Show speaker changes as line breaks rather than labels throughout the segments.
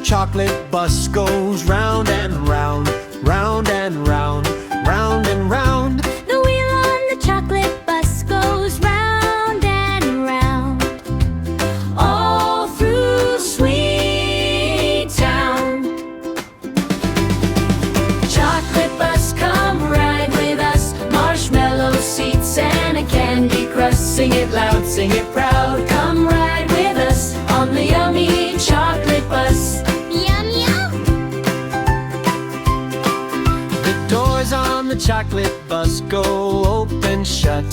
chocolate bus goes round and round, round and round, round and round.
The wheel on the chocolate bus goes round and round, all through Sweet Town. Chocolate bus, come ride with us. Marshmallow seats and a candy crust. Sing it loud, sing it proud. Come ride with us on the yummy chocolate bus. Yum, yum!
The doors on the chocolate bus go open, shut,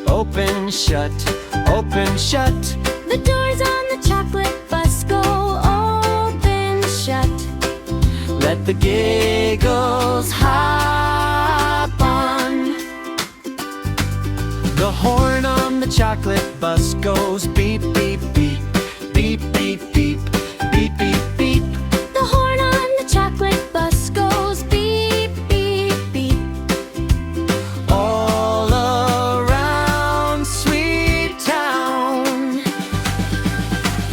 open, shut, open, shut.
The doors on the chocolate bus go open, shut.
Let the giggles hop on. The horn on the chocolate bus goes beep, beep, beep, beep, beep, beep, beep, beep, beep.
The horn on the chocolate bus goes beep, beep, beep.
All around Sweet Town.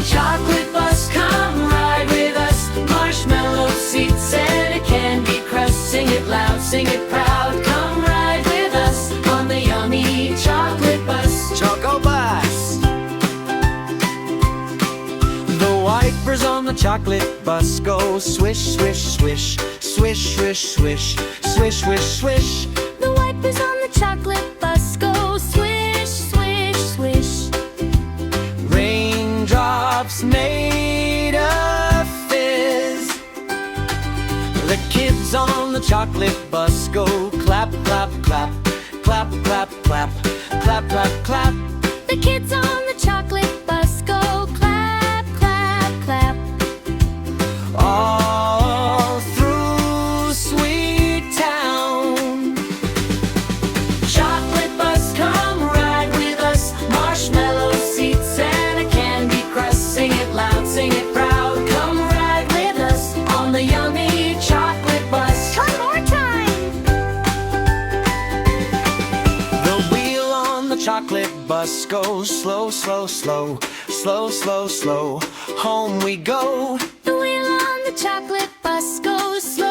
Chocolate bus, come ride with us. Marshmallow seats and a candy crust. Sing it loud, sing it proud. Come ride with us on the yummy chocolate bus.
Choco Bus. The wipers on the chocolate bus go swish, swish, swish, swish, swish, swish, swish, swish, swish.
The wipers on the chocolate bus go swish, swish, swish.
Raindrops made of fizz. The kids on the chocolate bus go clap, clap, clap, clap, clap, clap, clap, clap, clap.
The kids on the chocolate bus go clap, clap, clap.
All through Sweet Town.
Chocolate bus, come ride with us. Marshmallow seats and a candy crust. Sing it loud, sing it proud. Come ride with us on the yummy chocolate bus. One more time.
The wheel on the chocolate bus goes slow, slow, slow, slow, slow, slow. Home we go.
The wheel on the chocolate bus goes slow,